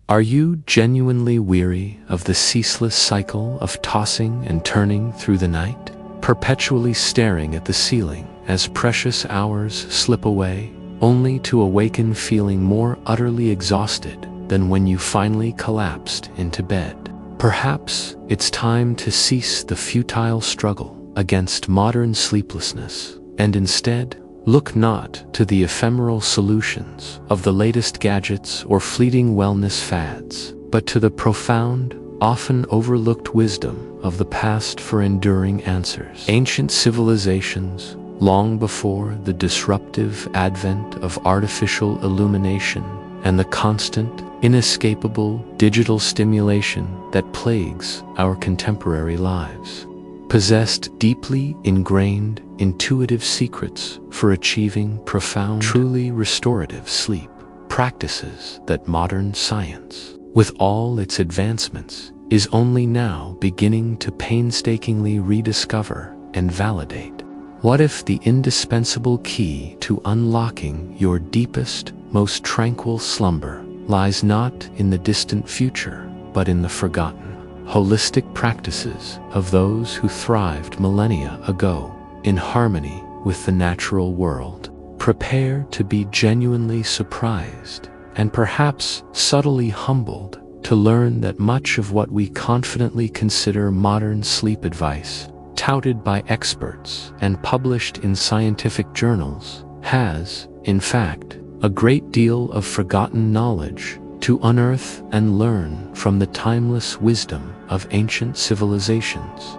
Are you genuinely weary of the ceaseless cycle of tossing and turning through the night, perpetually staring at the ceiling as precious hours slip away, only to awaken feeling more utterly exhausted than when you finally collapsed into bed? Perhaps it's time to cease the futile struggle against modern sleeplessness and instead look not to the ephemeral solutions of the latest gadgets or fleeting wellness fads, but to the profound, often overlooked wisdom of the past for enduring answers. Ancient civilizations, long before the disruptive advent of artificial illumination and the constant, inescapable digital stimulation that plagues our contemporary lives, possessed deeply ingrained intuitive secrets for achieving profound, truly restorative sleep, practices that modern science, with all its advancements, is only now beginning to painstakingly rediscover and validate. What if the indispensable key to unlocking your deepest, most tranquil slumber lies not in the distant future, but in the forgotten, holistic practices of those who thrived millennia ago in harmony with the natural world? Prepare to be genuinely surprised and perhaps subtly humbled to learn that much of what we confidently consider modern sleep advice, touted by experts and published in scientific journals, has, in fact, a great deal of forgotten knowledge to unearth and learn from the timeless wisdom of ancient civilizations.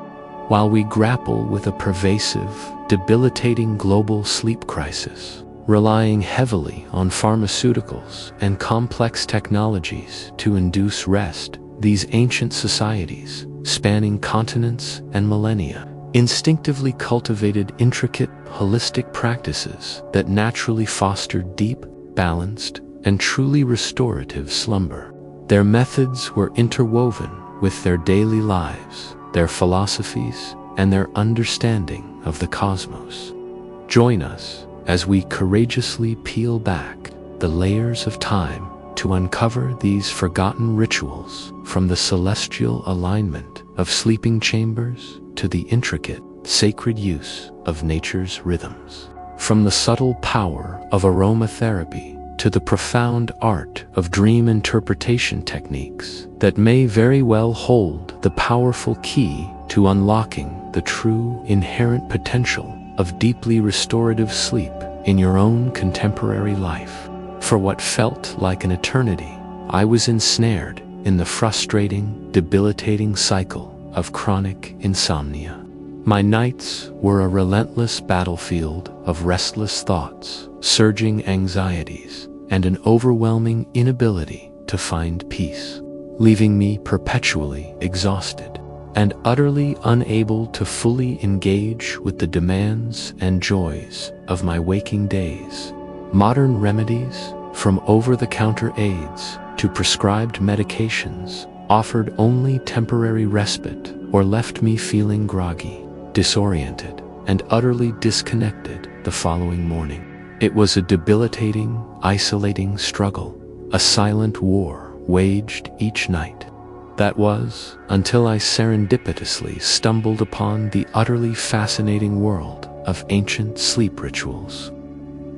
While we grapple with a pervasive, debilitating global sleep crisis, relying heavily on pharmaceuticals and complex technologies to induce rest, these ancient societies, spanning continents and millennia, instinctively cultivated intricate, holistic practices that naturally fostered deep, balanced, and truly restorative slumber. Their methods were interwoven with their daily lives, their philosophies, and their understanding of the cosmos. Join us as we courageously peel back the layers of time to uncover these forgotten rituals, from the celestial alignment of sleeping chambers to the intricate, sacred use of nature's rhythms. From the subtle power of aromatherapy to the profound art of dream interpretation techniques that may very well hold the powerful key to unlocking the true inherent potential of deeply restorative sleep in your own contemporary life. For what felt like an eternity, I was ensnared in the frustrating, debilitating cycle of chronic insomnia. My nights were a relentless battlefield of restless thoughts, surging anxieties, and an overwhelming inability to find peace, leaving me perpetually exhausted and utterly unable to fully engage with the demands and joys of my waking days. Modern remedies, from over-the-counter aids to prescribed medications, offered only temporary respite or left me feeling groggy, disoriented, and utterly disconnected the following morning. It was a debilitating, isolating struggle, a silent war waged each night. That was until I serendipitously stumbled upon the utterly fascinating world of ancient sleep rituals.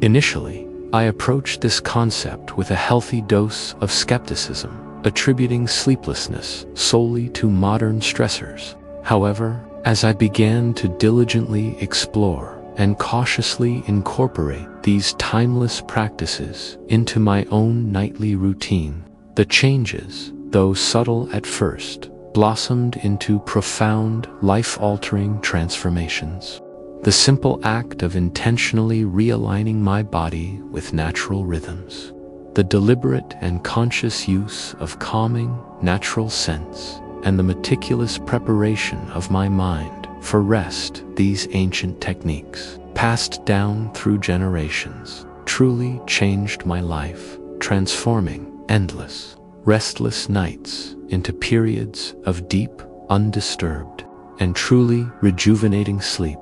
Initially, I approached this concept with a healthy dose of skepticism, attributing sleeplessness solely to modern stressors. However, as I began to diligently explore and cautiously incorporate these timeless practices into my own nightly routine, the changes, though subtle at first, blossomed into profound, life-altering transformations. The simple act of intentionally realigning my body with natural rhythms, the deliberate and conscious use of calming, natural scents, and the meticulous preparation of my mind for rest, these ancient techniques, passed down through generations, truly changed my life, transforming endless, restless nights into periods of deep, undisturbed, and truly rejuvenating sleep.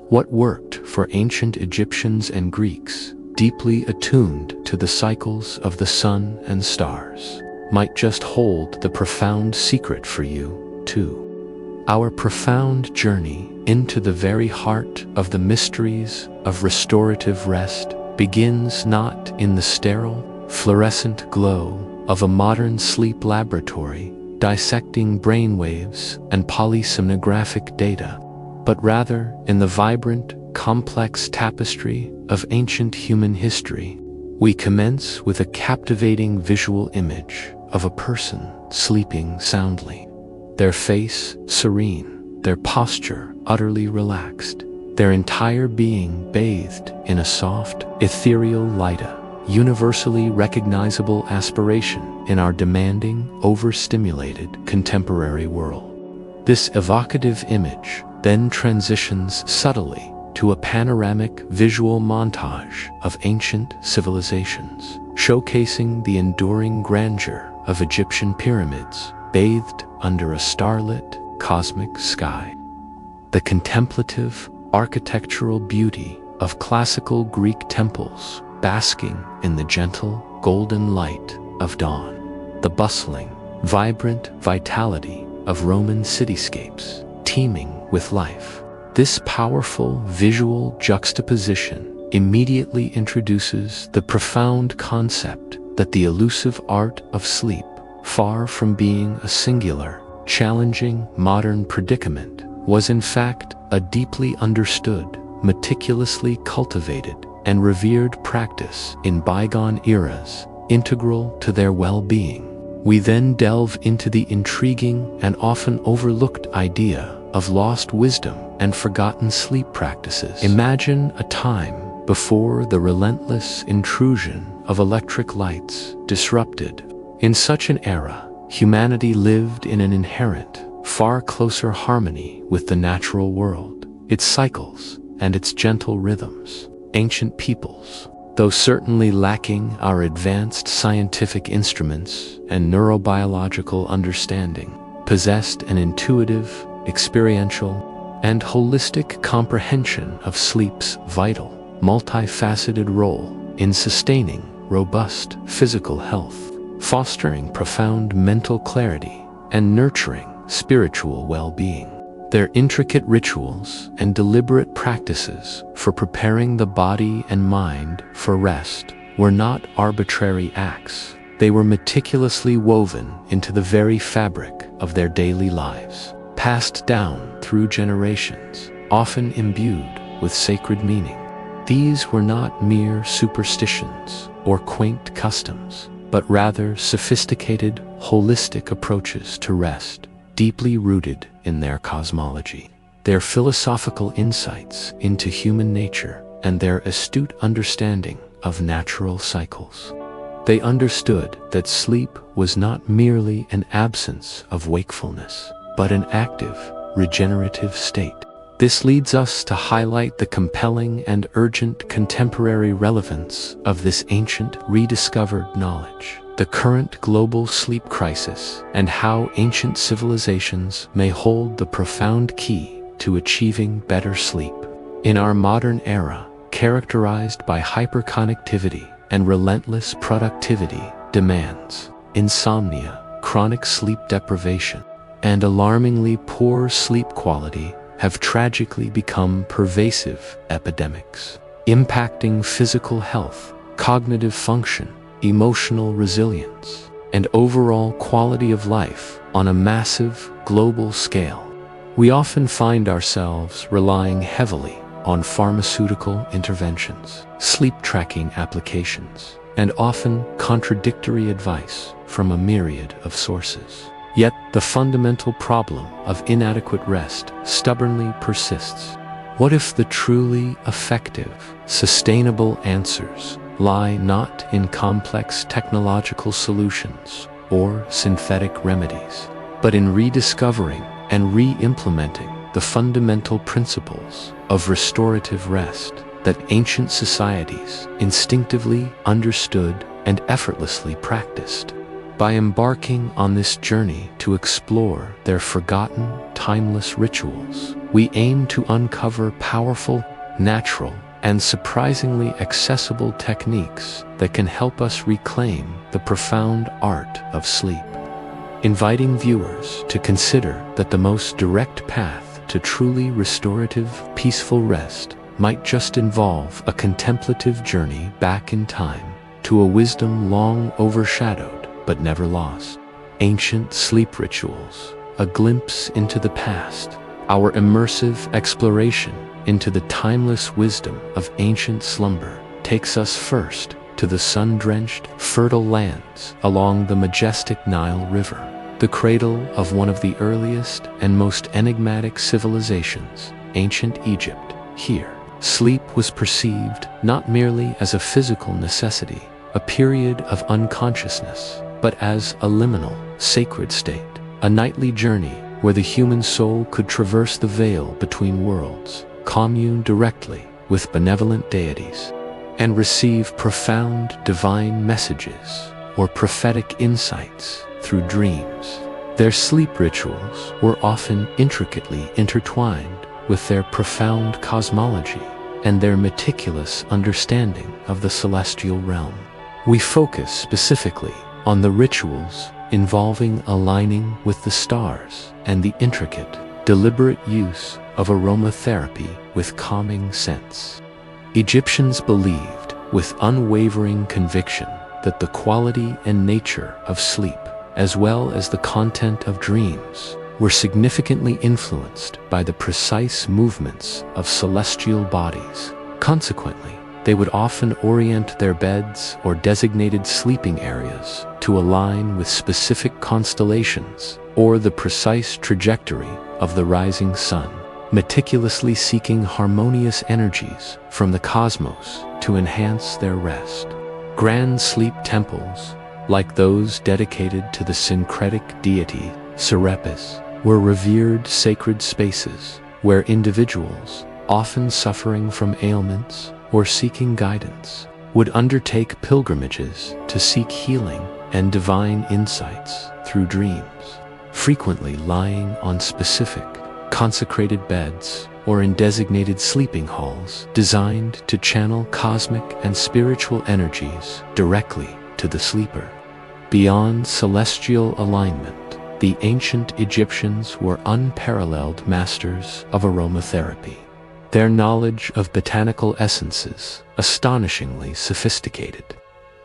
What worked for ancient Egyptians and Greeks, deeply attuned to the cycles of the sun and stars, might just hold the profound secret for you, too. Our profound journey into the very heart of the mysteries of restorative rest begins not in the sterile, fluorescent glow of a modern sleep laboratory dissecting brainwaves and polysomnographic data, but rather in the vibrant, complex tapestry of ancient human history. We commence with a captivating visual image of a person sleeping soundly, their face serene, their posture utterly relaxed, their entire being bathed in a soft, ethereal light, a universally recognizable aspiration in our demanding, overstimulated contemporary world. This evocative image then transitions subtly to a panoramic visual montage of ancient civilizations, showcasing the enduring grandeur of Egyptian pyramids bathed under a starlit, cosmic sky, the contemplative, architectural beauty of classical Greek temples basking in the gentle, golden light of dawn, the bustling, vibrant vitality of Roman cityscapes teeming with life. This powerful visual juxtaposition immediately introduces the profound concept that the elusive art of sleep, far from being a singular, challenging modern predicament, was in fact a deeply understood, meticulously cultivated, and revered practice in bygone eras, integral to their well-being. We then delve into the intriguing and often overlooked idea of lost wisdom and forgotten sleep practices. Imagine a time before the relentless intrusion of electric lights disrupted. In such an era, humanity lived in an inherent, far closer harmony with the natural world, its cycles, and its gentle rhythms. Ancient peoples, though certainly lacking our advanced scientific instruments and neurobiological understanding, possessed an intuitive, experiential, and holistic comprehension of sleep's vital, multifaceted role in sustaining robust physical health, fostering profound mental clarity, and nurturing spiritual well-being. Their intricate rituals and deliberate practices for preparing the body and mind for rest were not arbitrary acts. They were meticulously woven into the very fabric of their daily lives, passed down through generations, often imbued with sacred meaning. These were not mere superstitions or quaint customs, but rather sophisticated, holistic approaches to rest, deeply rooted in their cosmology, their philosophical insights into human nature, and their astute understanding of natural cycles. They understood that sleep was not merely an absence of wakefulness, but an active, regenerative state. This leads us to highlight the compelling and urgent contemporary relevance of this ancient, rediscovered knowledge, the current global sleep crisis, and how ancient civilizations may hold the profound key to achieving better sleep. In our modern era, characterized by hyperconnectivity and relentless productivity demands, insomnia, chronic sleep deprivation, and alarmingly poor sleep quality have tragically become pervasive epidemics, impacting physical health, cognitive function, emotional resilience, and overall quality of life on a massive global scale. We often find ourselves relying heavily on pharmaceutical interventions, sleep tracking applications, and often contradictory advice from a myriad of sources. Yet the fundamental problem of inadequate rest stubbornly persists. What if the truly effective, sustainable answers lie not in complex technological solutions or synthetic remedies, but in rediscovering and re-implementing the fundamental principles of restorative rest that ancient societies instinctively understood and effortlessly practiced? By embarking on this journey to explore their forgotten, timeless rituals, we aim to uncover powerful, natural, and surprisingly accessible techniques that can help us reclaim the profound art of sleep. Inviting viewers to consider that the most direct path to truly restorative, peaceful rest might just involve a contemplative journey back in time to a wisdom long overshadowed but never lost. Ancient sleep rituals, a glimpse into the past, our immersive exploration into the timeless wisdom of ancient slumber takes us first to the sun-drenched, fertile lands along the majestic Nile River, the cradle of one of the earliest and most enigmatic civilizations, ancient Egypt. Here, sleep was perceived not merely as a physical necessity, a period of unconsciousness, but as a liminal, sacred state, a nightly journey where the human soul could traverse the veil between worlds, commune directly with benevolent deities, and receive profound divine messages or prophetic insights through dreams. Their sleep rituals were often intricately intertwined with their profound cosmology and their meticulous understanding of the celestial realm. We focus specifically on the rituals involving aligning with the stars and the intricate, deliberate use of aromatherapy with calming scents. Egyptians believed with unwavering conviction that the quality and nature of sleep, as well as the content of dreams, were significantly influenced by the precise movements of celestial bodies. Consequently, they would often orient their beds or designated sleeping areas to align with specific constellations or the precise trajectory of the rising sun, meticulously seeking harmonious energies from the cosmos to enhance their rest. Grand sleep temples, like those dedicated to the syncretic deity Serapis, were revered sacred spaces where individuals, often suffering from ailments or seeking guidance, would undertake pilgrimages to seek healing and divine insights through dreams, frequently lying on specific, consecrated beds or in designated sleeping halls designed to channel cosmic and spiritual energies directly to the sleeper. Beyond celestial alignment, the ancient Egyptians were unparalleled masters of aromatherapy. Their knowledge of botanical essences astonishingly sophisticated.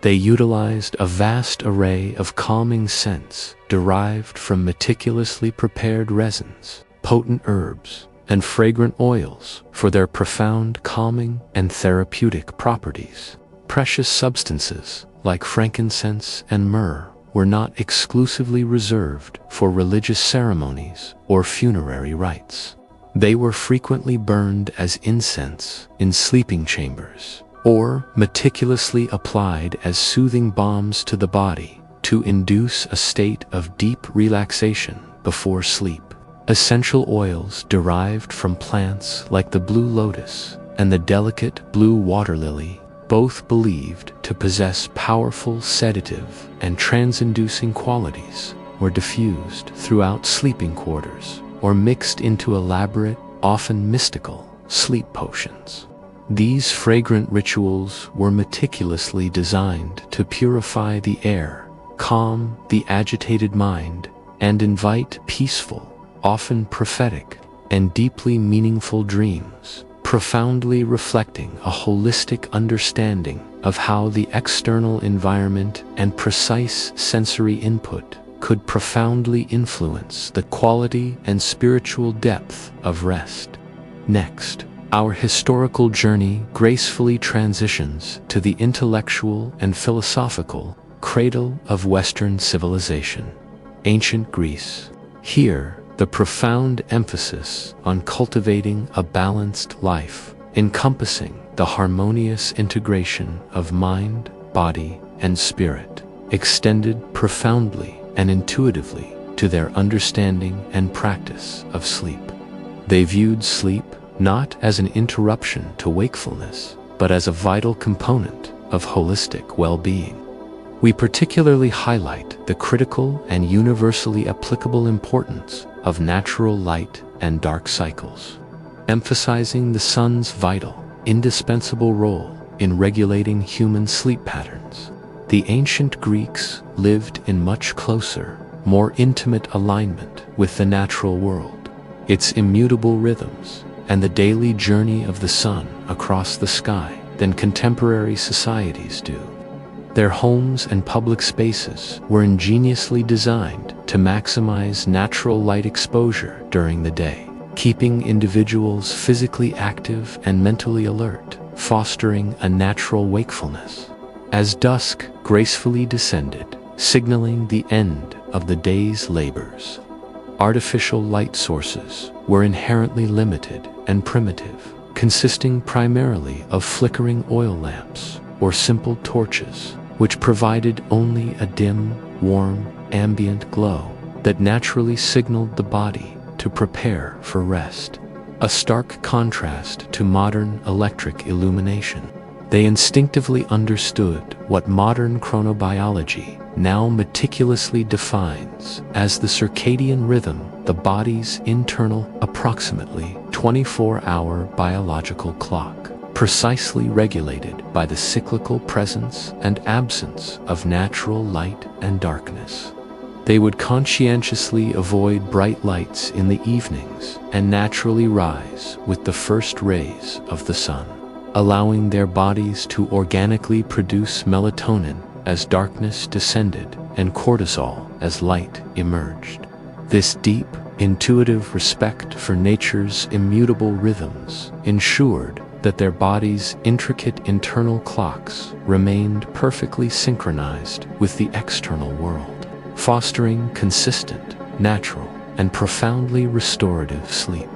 They utilized a vast array of calming scents derived from meticulously prepared resins, potent herbs, and fragrant oils for their profound calming and therapeutic properties. Precious substances like frankincense and myrrh were not exclusively reserved for religious ceremonies or funerary rites. They were frequently burned as incense in sleeping chambers, or meticulously applied as soothing balms to the body to induce a state of deep relaxation before sleep. Essential oils derived from plants like the blue lotus and the delicate blue water lily, both believed to possess powerful sedative and trance-inducing qualities, were diffused throughout sleeping quarters or mixed into elaborate, often mystical, sleep potions. These fragrant rituals were meticulously designed to purify the air, calm the agitated mind, and invite peaceful, often prophetic, and deeply meaningful dreams, profoundly reflecting a holistic understanding of how the external environment and precise sensory input could profoundly influence the quality and spiritual depth of rest. Next, our historical journey gracefully transitions to the intellectual and philosophical cradle of Western civilization, ancient Greece. Here, the profound emphasis on cultivating a balanced life, encompassing the harmonious integration of mind, body, and spirit, extended profoundly and intuitively to their understanding and practice of sleep. They viewed sleep not as an interruption to wakefulness, but as a vital component of holistic well-being. We particularly highlight the critical and universally applicable importance of natural light and dark cycles, emphasizing the sun's vital, indispensable role in regulating human sleep patterns. The ancient Greeks lived in much closer, more intimate alignment with the natural world, its immutable rhythms, and the daily journey of the sun across the sky than contemporary societies do. Their homes and public spaces were ingeniously designed to maximize natural light exposure during the day, keeping individuals physically active and mentally alert, fostering a natural wakefulness. As dusk gracefully descended, signaling the end of the day's labors, artificial light sources were inherently limited and primitive, consisting primarily of flickering oil lamps or simple torches, which provided only a dim, warm, ambient glow that naturally signaled the body to prepare for rest. A stark contrast to modern electric illumination. They instinctively understood what modern chronobiology now meticulously defines as the circadian rhythm, the body's internal, approximately 24-hour biological clock, precisely regulated by the cyclical presence and absence of natural light and darkness. They would conscientiously avoid bright lights in the evenings and naturally rise with the first rays of the sun, allowing their bodies to organically produce melatonin as darkness descended and cortisol as light emerged. This deep, intuitive respect for nature's immutable rhythms ensured that their bodies' intricate internal clocks remained perfectly synchronized with the external world, fostering consistent, natural, and profoundly restorative sleep.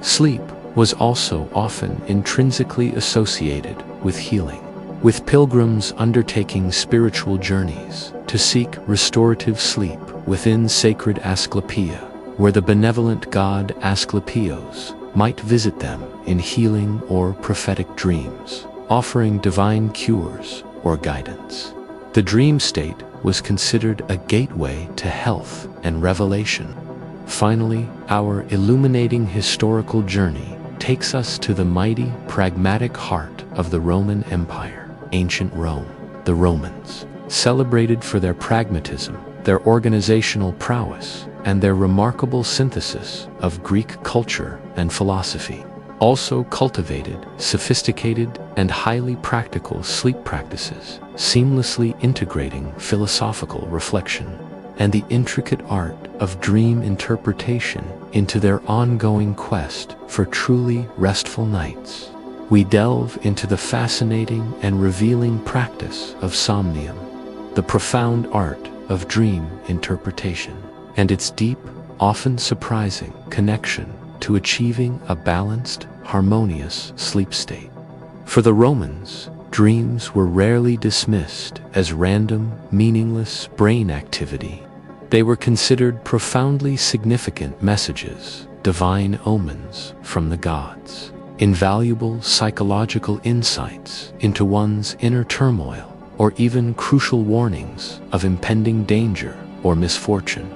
Sleep was also often intrinsically associated with healing, with pilgrims undertaking spiritual journeys to seek restorative sleep within sacred Asclepia, where the benevolent god Asclepios might visit them in healing or prophetic dreams, offering divine cures or guidance. The dream state was considered a gateway to health and revelation. Finally, our illuminating historical journey takes us to the mighty, pragmatic heart of the Roman Empire, ancient Rome. The Romans, celebrated for their pragmatism, their organizational prowess, and their remarkable synthesis of Greek culture and philosophy, also cultivated sophisticated and highly practical sleep practices, seamlessly integrating philosophical reflection and the intricate art of dream interpretation into their ongoing quest for truly restful nights. We delve into the fascinating and revealing practice of somnium, the profound art of dream interpretation, and its deep, often surprising connection to achieving a balanced, harmonious sleep state. For the Romans, dreams were rarely dismissed as random, meaningless brain activity. They were considered profoundly significant messages, divine omens from the gods, invaluable psychological insights into one's inner turmoil, or even crucial warnings of impending danger or misfortune.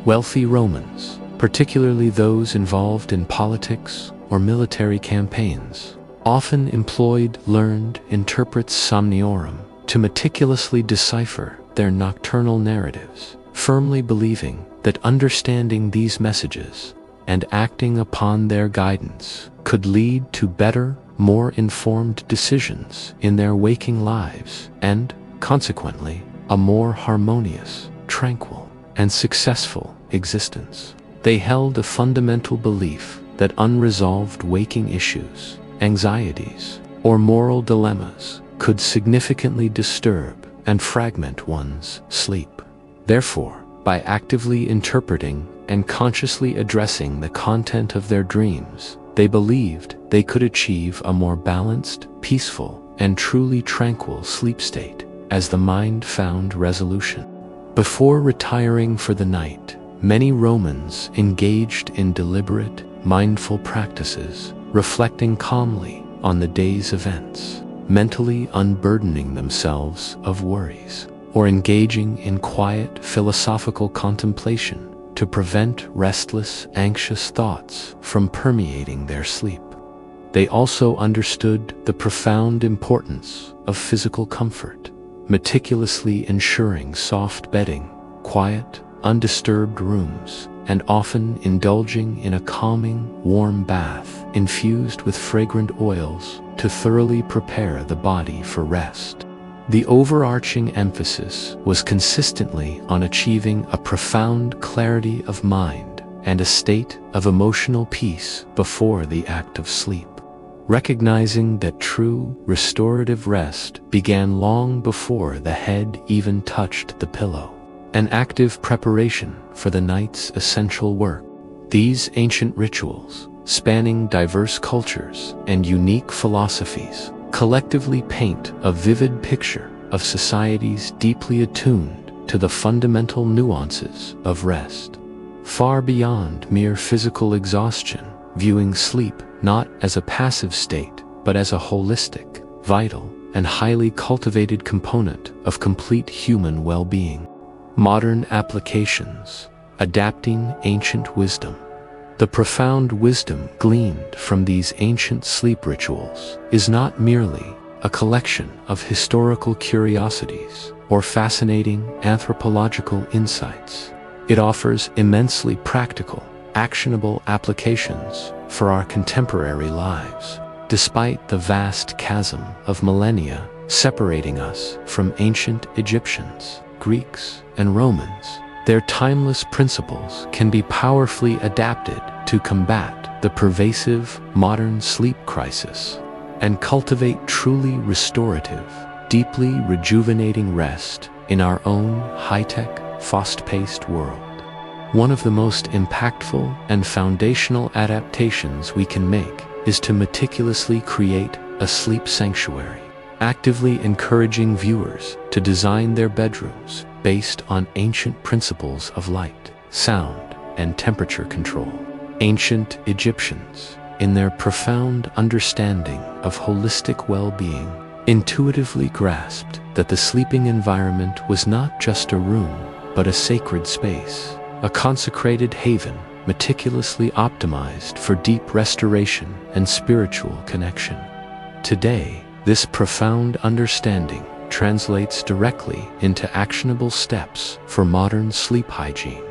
Wealthy Romans, particularly those involved in politics or military campaigns, often employed learned interprets somniorum to meticulously decipher their nocturnal narratives, firmly believing that understanding these messages and acting upon their guidance could lead to better, more informed decisions in their waking lives and, consequently, a more harmonious, tranquil, and successful existence. They held a fundamental belief that unresolved waking issues, anxieties, or moral dilemmas could significantly disturb and fragment one's sleep. Therefore, by actively interpreting and consciously addressing the content of their dreams, they believed they could achieve a more balanced, peaceful, and truly tranquil sleep state as the mind found resolution. Before retiring for the night, many Romans engaged in deliberate, mindful practices, reflecting calmly on the day's events, mentally unburdening themselves of worries, or engaging in quiet philosophical contemplation to prevent restless, anxious thoughts from permeating their sleep. they also understood the profound importance of physical comfort, meticulously ensuring soft bedding, quiet, undisturbed rooms, and often indulging in a calming, warm bath infused with fragrant oils to thoroughly prepare the body for rest. The overarching emphasis was consistently on achieving a profound clarity of mind and a state of emotional peace before the act of sleep. Recognizing that true restorative rest began long before the head even touched the pillow, an active preparation for the night's essential work. These ancient rituals, spanning diverse cultures and unique philosophies, collectively paint a vivid picture of societies deeply attuned to the fundamental nuances of rest, far beyond mere physical exhaustion, viewing sleep not as a passive state, but as a holistic, vital, and highly cultivated component of complete human well-being. Modern applications, adapting ancient wisdom. The profound wisdom gleaned from these ancient sleep rituals is not merely a collection of historical curiosities or fascinating anthropological insights. It offers immensely practical, actionable applications for our contemporary lives. Despite the vast chasm of millennia separating us from ancient Egyptians, Greeks, and Romans, their timeless principles can be powerfully adapted to combat the pervasive modern sleep crisis and cultivate truly restorative, deeply rejuvenating rest in our own high-tech, fast-paced world. One of the most impactful and foundational adaptations we can make is to meticulously create a sleep sanctuary, actively encouraging viewers to design their bedrooms based on ancient principles of light, sound, and temperature control. Ancient Egyptians, in their profound understanding of holistic well-being, intuitively grasped that the sleeping environment was not just a room, but a sacred space, a consecrated haven meticulously optimized for deep restoration and spiritual connection. Today, this profound understanding translates directly into actionable steps for modern sleep hygiene.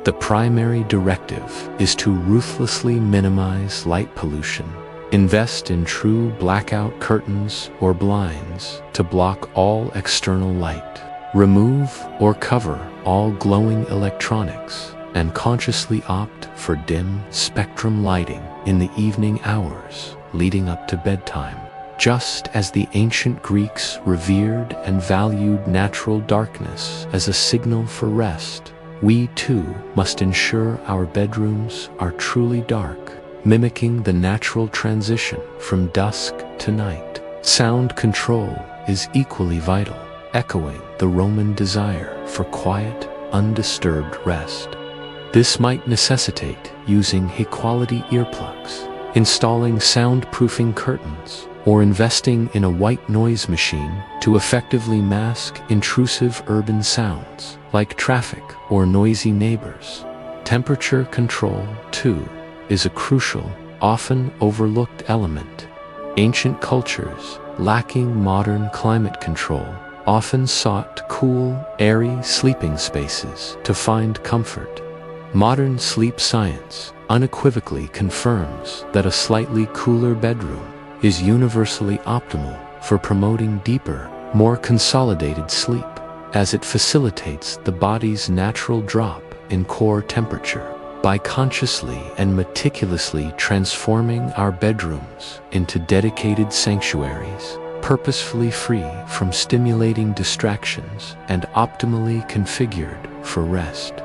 The primary directive is to ruthlessly minimize light pollution. Invest in true blackout curtains or blinds to block all external light. Remove or cover all glowing electronics and consciously opt for dim spectrum lighting in the evening hours leading up to bedtime. Just as the ancient Greeks revered and valued natural darkness as a signal for rest, we too must ensure our bedrooms are truly dark, mimicking the natural transition from dusk to night. Sound control is equally vital, echoing the Roman desire for quiet, undisturbed rest. This might necessitate using high-quality earplugs, installing soundproofing curtains, or investing in a white noise machine to effectively mask intrusive urban sounds like traffic or noisy neighbors. Temperature control, too, is a crucial, often overlooked element. Ancient cultures, lacking modern climate control, often sought cool, airy sleeping spaces to find comfort. Modern sleep science unequivocally confirms that a slightly cooler bedroom is universally optimal for promoting deeper, more consolidated sleep, as it facilitates the body's natural drop in core temperature. By consciously and meticulously transforming our bedrooms into dedicated sanctuaries, purposefully free from stimulating distractions and optimally configured for rest,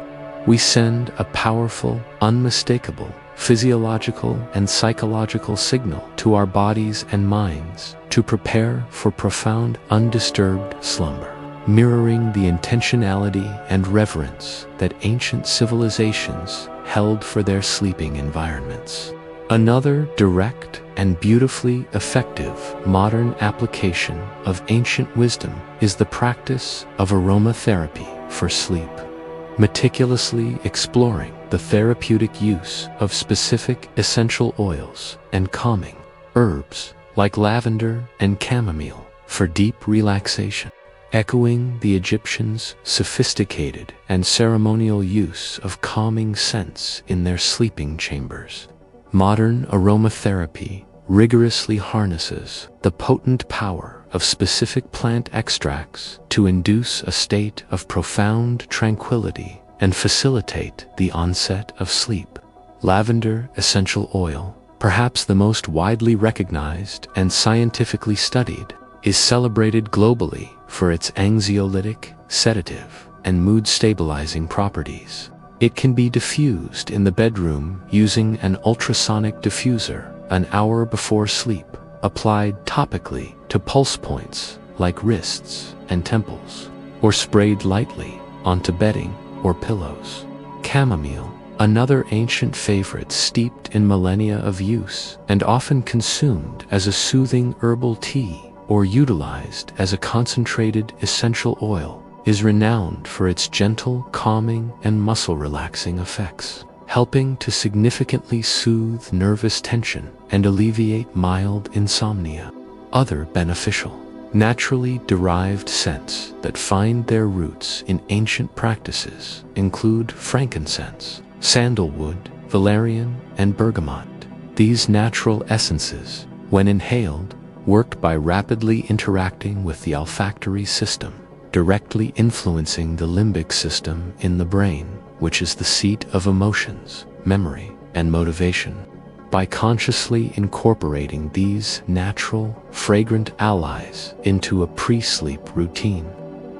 we send a powerful, unmistakable, physiological and psychological signal to our bodies and minds to prepare for profound, undisturbed slumber, mirroring the intentionality and reverence that ancient civilizations held for their sleeping environments. Another direct and beautifully effective modern application of ancient wisdom is the practice of aromatherapy for sleep. Meticulously exploring the therapeutic use of specific essential oils and calming herbs like lavender and chamomile for deep relaxation, echoing the Egyptians' sophisticated and ceremonial use of calming scents in their sleeping chambers. Modern aromatherapy rigorously harnesses the potent power of specific plant extracts to induce a state of profound tranquility and facilitate the onset of sleep. Lavender essential oil, perhaps the most widely recognized and scientifically studied, is celebrated globally for its anxiolytic, sedative, and mood-stabilizing properties. It can be diffused in the bedroom using an ultrasonic diffuser an hour before sleep, applied topically to pulse points like wrists and temples, or sprayed lightly onto bedding or pillows. Chamomile, another ancient favorite steeped in millennia of use and often consumed as a soothing herbal tea or utilized as a concentrated essential oil, is renowned for its gentle, calming, and muscle-relaxing effects, helping to significantly soothe nervous tension and alleviate mild insomnia. Other beneficial, naturally derived scents that find their roots in ancient practices include frankincense, sandalwood, valerian, and bergamot. These natural essences, when inhaled, work by rapidly interacting with the olfactory system, directly influencing the limbic system in the brain, which is the seat of emotions, memory, and motivation. By consciously incorporating these natural, fragrant allies into a pre-sleep routine,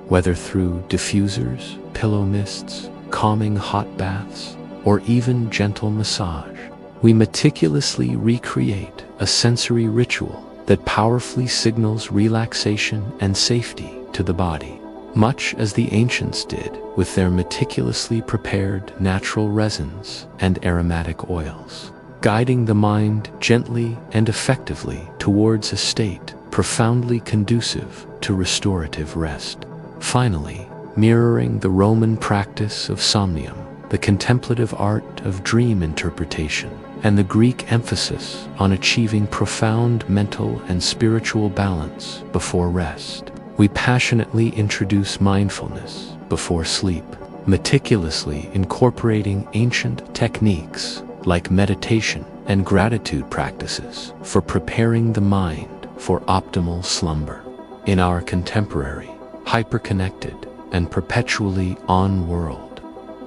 whether through diffusers, pillow mists, calming hot baths, or even gentle massage, we meticulously recreate a sensory ritual that powerfully signals relaxation and safety to the body, much as the ancients did with their meticulously prepared natural resins and aromatic oils, guiding the mind gently and effectively towards a state profoundly conducive to restorative rest. Finally, mirroring the Roman practice of somnium, the contemplative art of dream interpretation, and the Greek emphasis on achieving profound mental and spiritual balance before rest, we passionately introduce mindfulness before sleep, meticulously incorporating ancient techniques like meditation and gratitude practices for preparing the mind for optimal slumber. In our contemporary, hyperconnected, and perpetually on world,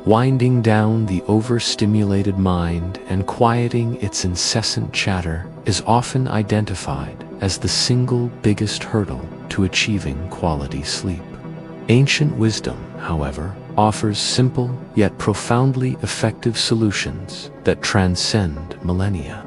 winding down the overstimulated mind and quieting its incessant chatter is often identified as the single biggest hurdle to achieving quality sleep. Ancient wisdom, however, offers simple yet profoundly effective solutions that transcend millennia.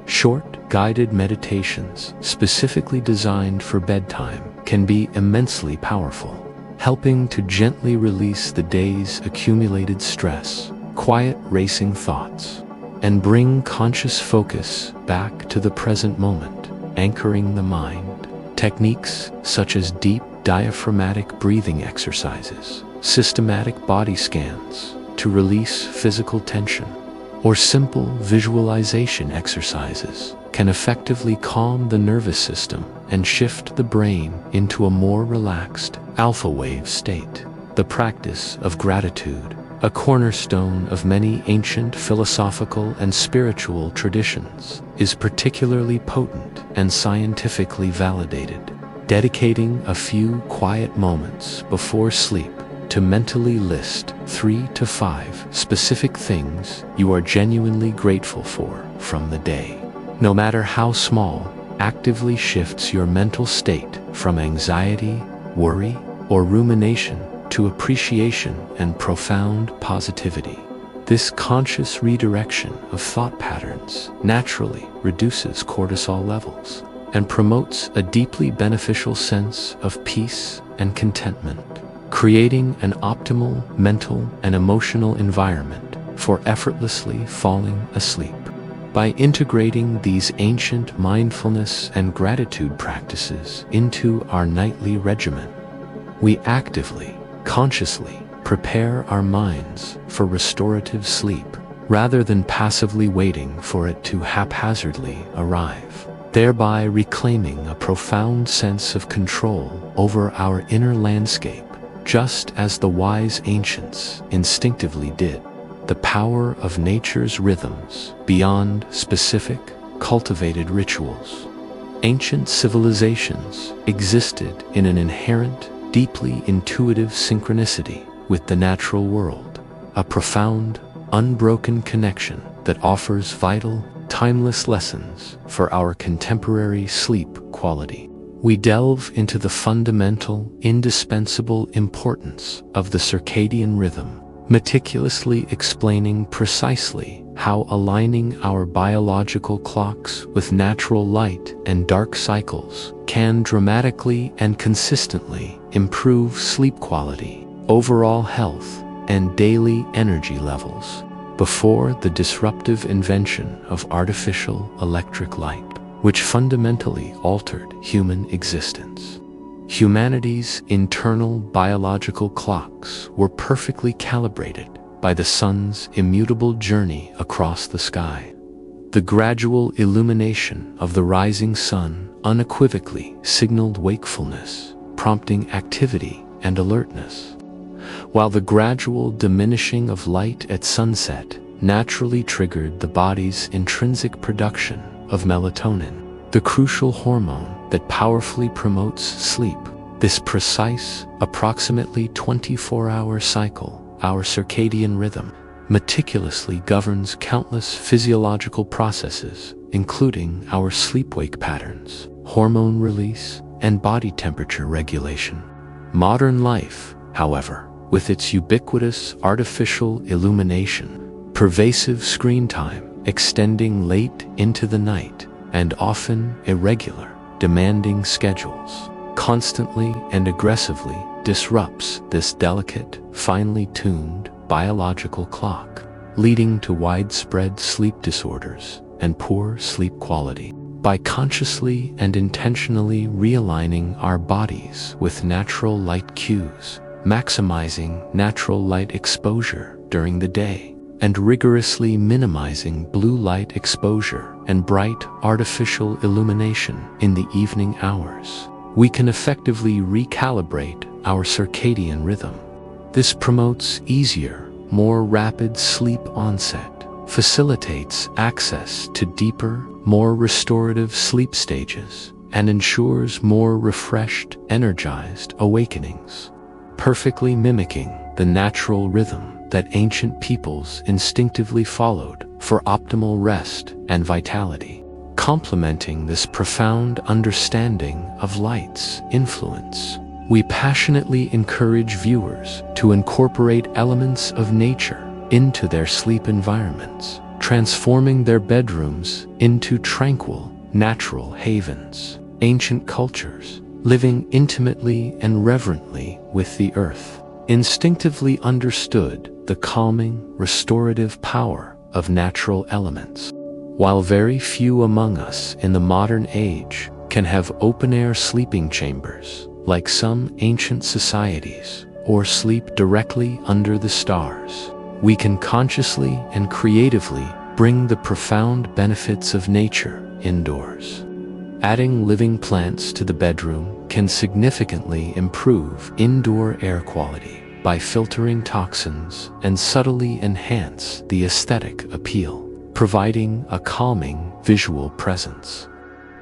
Short, guided meditations specifically designed for bedtime can be immensely powerful, helping to gently release the day's accumulated stress, quiet racing thoughts, and bring conscious focus back to the present moment, anchoring the mind. Techniques such as deep diaphragmatic breathing exercises, systematic body scans to release physical tension, or simple visualization exercises can effectively calm the nervous system and shift the brain into a more relaxed, alpha wave state. The practice of gratitude, a cornerstone of many ancient philosophical and spiritual traditions, is particularly potent and scientifically validated. Dedicating a few quiet moments before sleep to mentally list 3 to 5 specific things you are genuinely grateful for from the day, no matter how small, actively shifts your mental state from anxiety, worry, or rumination to appreciation and profound positivity. This conscious redirection of thought patterns naturally reduces cortisol levels and promotes a deeply beneficial sense of peace and contentment, creating an optimal mental and emotional environment for effortlessly falling asleep. By integrating these ancient mindfulness and gratitude practices into our nightly regimen, we actively, consciously prepare our minds for restorative sleep rather than passively waiting for it to haphazardly arrive. thereby reclaiming a profound sense of control over our inner landscape, just as the wise ancients instinctively did. The power of nature's rhythms beyond specific, cultivated rituals. Ancient civilizations existed in an inherent, deeply intuitive synchronicity with the natural world, a profound, unbroken connection that offers vital, timeless lessons for our contemporary sleep quality. We delve into the fundamental, indispensable importance of the circadian rhythm, meticulously explaining precisely how aligning our biological clocks with natural light and dark cycles can dramatically and consistently improve sleep quality, overall health, and daily energy levels. Before the disruptive invention of artificial electric light, which fundamentally altered human existence, humanity's internal biological clocks were perfectly calibrated by the sun's immutable journey across the sky. The gradual illumination of the rising sun unequivocally signaled wakefulness, prompting activity and alertness, while the gradual diminishing of light at sunset naturally triggered the body's intrinsic production of melatonin, the crucial hormone that powerfully promotes sleep. This precise, approximately 24-hour cycle, our circadian rhythm, meticulously governs countless physiological processes, including our sleep-wake patterns, hormone release, and body temperature regulation. Modern life, however, with its ubiquitous artificial illumination, pervasive screen time extending late into the night, and often irregular, demanding schedules, constantly and aggressively disrupts this delicate, finely tuned biological clock, leading to widespread sleep disorders and poor sleep quality. By consciously and intentionally realigning our bodies with natural light cues, maximizing natural light exposure during the day, and rigorously minimizing blue light exposure and bright artificial illumination in the evening hours, we can effectively recalibrate our circadian rhythm. This promotes easier, more rapid sleep onset, facilitates access to deeper, more restorative sleep stages, and ensures more refreshed, energized awakenings, perfectly mimicking the natural rhythm that ancient peoples instinctively followed for optimal rest and vitality. Complementing this profound understanding of light's influence, we passionately encourage viewers to incorporate elements of nature into their sleep environments, transforming their bedrooms into tranquil, natural havens. Ancient cultures, living intimately and reverently with the earth, instinctively understood the calming, restorative power of natural elements. While very few among us in the modern age can have open-air sleeping chambers, like some ancient societies, or sleep directly under the stars, we can consciously and creatively bring the profound benefits of nature indoors. Adding living plants to the bedroom can significantly improve indoor air quality by filtering toxins and subtly enhance the aesthetic appeal, providing a calming visual presence.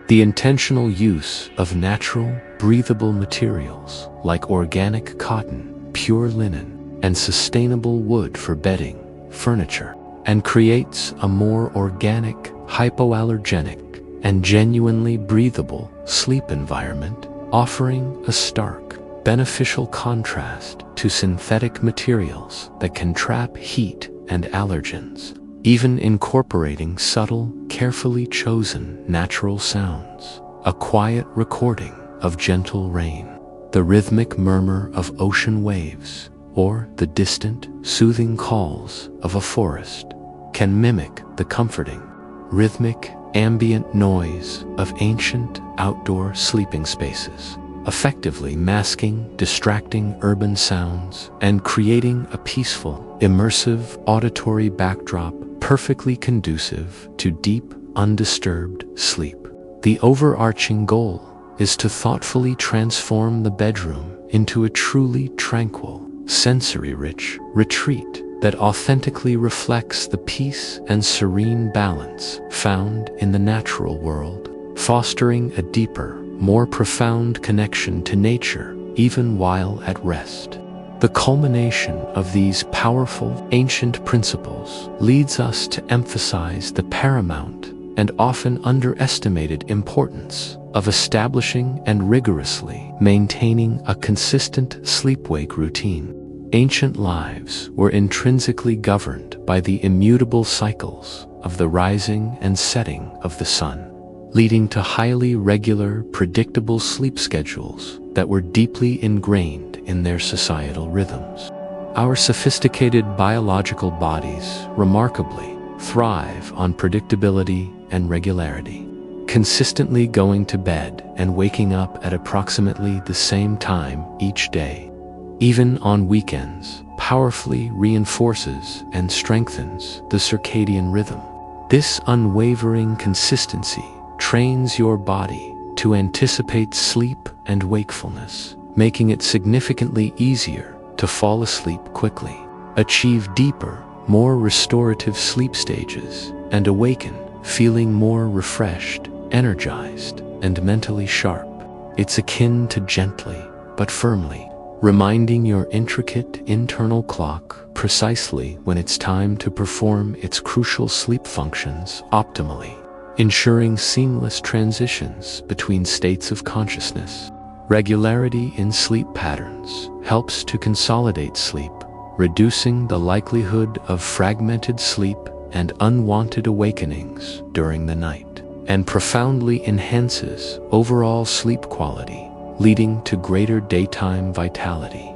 The intentional use of natural, breathable materials like organic cotton, pure linen, and sustainable wood for bedding, furniture, and creates a more organic, hypoallergenic, and genuinely breathable sleep environment, offering a stark, beneficial contrast to synthetic materials that can trap heat and allergens. Even incorporating subtle, carefully chosen natural sounds, a quiet recording of gentle rain, the rhythmic murmur of ocean waves, or the distant, soothing calls of a forest, can mimic the comforting, rhythmic, ambient noise of ancient outdoor sleeping spaces, effectively masking distracting urban sounds and creating a peaceful, immersive auditory backdrop perfectly conducive to deep, undisturbed sleep. The overarching goal is to thoughtfully transform the bedroom into a truly tranquil, sensory-rich retreat that authentically reflects the peace and serene balance found in the natural world, fostering a deeper, more profound connection to nature even while at rest. The culmination of these powerful, ancient principles leads us to emphasize the paramount and often underestimated importance of establishing and rigorously maintaining a consistent sleep-wake routine. Ancient lives were intrinsically governed by the immutable cycles of the rising and setting of the sun, leading to highly regular, predictable sleep schedules that were deeply ingrained in their societal rhythms. Our sophisticated biological bodies remarkably thrive on predictability and regularity, consistently going to bed and waking up at approximately the same time each day, even on weekends, powerfully reinforces and strengthens the circadian rhythm. This unwavering consistency trains your body to anticipate sleep and wakefulness, making it significantly easier to fall asleep quickly, achieve deeper, more restorative sleep stages, and awaken feeling more refreshed, energized, and mentally sharp. It's akin to gently but firmly reminding your intricate internal clock precisely when it's time to perform its crucial sleep functions optimally, ensuring seamless transitions between states of consciousness. Regularity in sleep patterns helps to consolidate sleep, reducing the likelihood of fragmented sleep and unwanted awakenings during the night, and profoundly enhances overall sleep quality, leading to greater daytime vitality.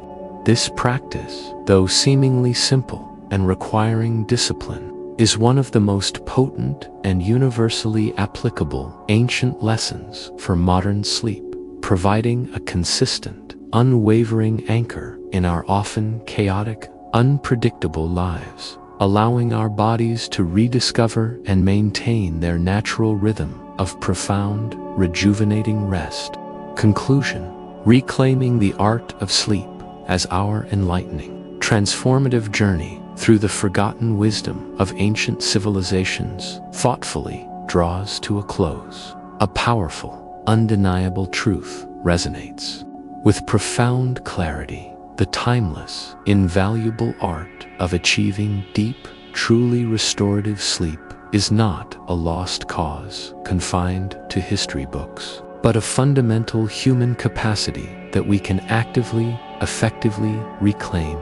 This practice, though seemingly simple and requiring discipline, is one of the most potent and universally applicable ancient lessons for modern sleep, providing a consistent, unwavering anchor in our often chaotic, unpredictable lives, allowing our bodies to rediscover and maintain their natural rhythm of profound, rejuvenating rest. Conclusion: reclaiming the art of sleep as our enlightening, transformative journey through the forgotten wisdom of ancient civilizations thoughtfully draws to a close. A powerful, undeniable truth resonates with profound clarity: the timeless, invaluable art of achieving deep, truly restorative sleep is not a lost cause confined to history books, but a fundamental human capacity that we can actively, effectively reclaim.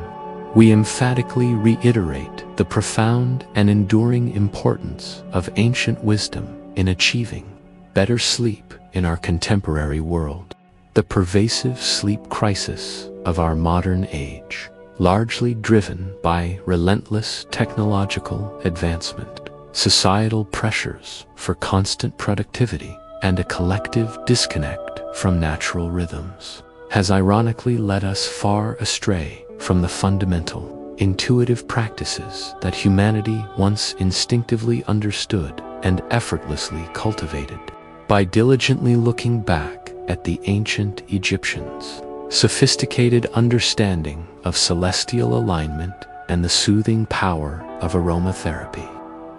We emphatically reiterate the profound and enduring importance of ancient wisdom in achieving better sleep in our contemporary world. The pervasive sleep crisis of our modern age, largely driven by relentless technological advancement, societal pressures for constant productivity, and a collective disconnect from natural rhythms, has ironically led us far astray from the fundamental, intuitive practices that humanity once instinctively understood and effortlessly cultivated. By diligently looking back at the ancient Egyptians' sophisticated understanding of celestial alignment and the soothing power of aromatherapy,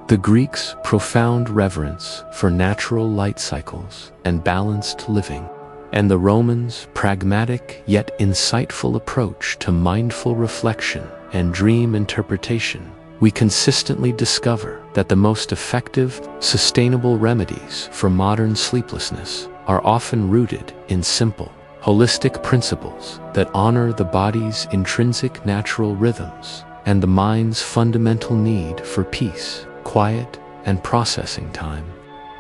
the Greeks' profound reverence for natural light cycles and balanced living, and the Romans' pragmatic yet insightful approach to mindful reflection and dream interpretation, we consistently discover that the most effective, sustainable remedies for modern sleeplessness are often rooted in simple, holistic principles that honor the body's intrinsic natural rhythms and the mind's fundamental need for peace, quiet, and processing time.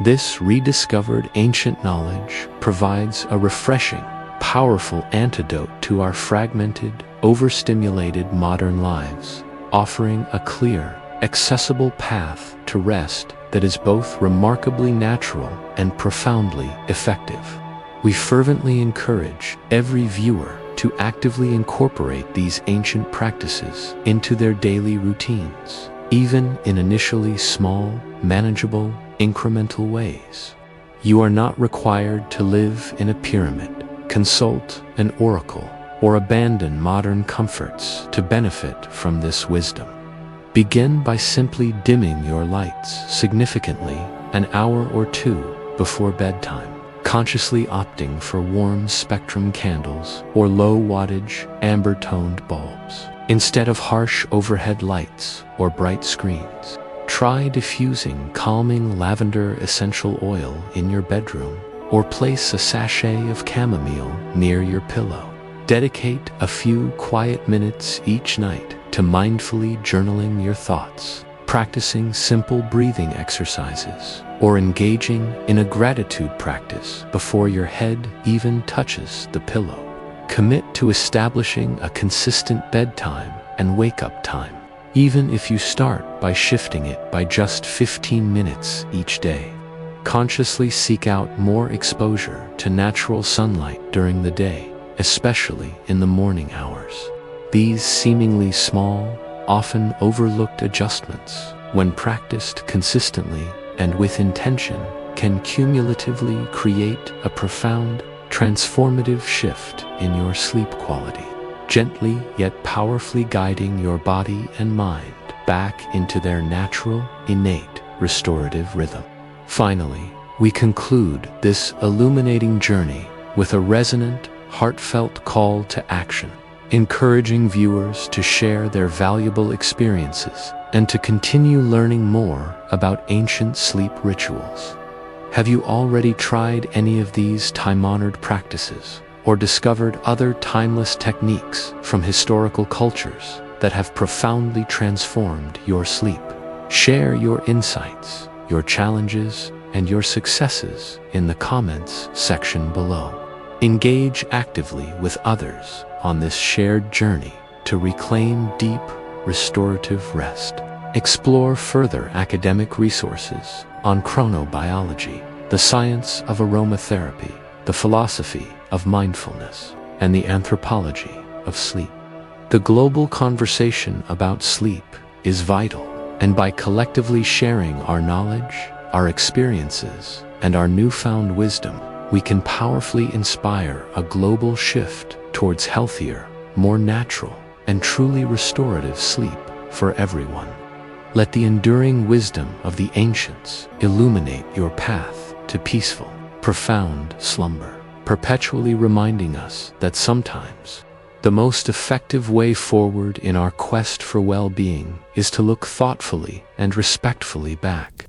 This rediscovered ancient knowledge provides a refreshing, powerful antidote to our fragmented, overstimulated modern lives, offering a clear, accessible path to rest that is both remarkably natural and profoundly effective. We fervently encourage every viewer to actively incorporate these ancient practices into their daily routines, even in initially small, manageable, incremental ways. You are not required to live in a pyramid, consult an oracle, or abandon modern comforts to benefit from this wisdom. Begin by simply dimming your lights significantly an hour or two before bedtime, consciously opting for warm spectrum candles or low-wattage, amber-toned bulbs, instead of harsh overhead lights or bright screens. Try diffusing calming lavender essential oil in your bedroom, or place a sachet of chamomile near your pillow. Dedicate a few quiet minutes each night to mindfully journaling your thoughts, practicing simple breathing exercises, or engaging in a gratitude practice before your head even touches the pillow. Commit to establishing a consistent bedtime and wake-up time, even if you start by shifting it by just 15 minutes each day. Consciously seek out more exposure to natural sunlight during the day, especially in the morning hours. These seemingly small, often overlooked adjustments, when practiced consistently and with intention, can cumulatively create a profound, transformative shift in your sleep quality, gently yet powerfully guiding your body and mind back into their natural, innate, restorative rhythm. Finally, we conclude this illuminating journey with a resonant, heartfelt call to action, encouraging viewers to share their valuable experiences and to continue learning more about ancient sleep rituals. Have you already tried any of these time-honored practices, or discovered other timeless techniques from historical cultures that have profoundly transformed your sleep? Share your insights, your challenges, and your successes in the comments section below. Engage actively with others on this shared journey to reclaim deep, restorative rest. Explore further academic resources on chronobiology, the science of aromatherapy, the philosophy of mindfulness, and the anthropology of sleep. The global conversation about sleep is vital, and by collectively sharing our knowledge, our experiences, and our newfound wisdom, we can powerfully inspire a global shift towards healthier, more natural, and truly restorative sleep for everyone. Let the enduring wisdom of the ancients illuminate your path to peaceful, profound slumber, perpetually reminding us that sometimes the most effective way forward in our quest for well-being is to look thoughtfully and respectfully back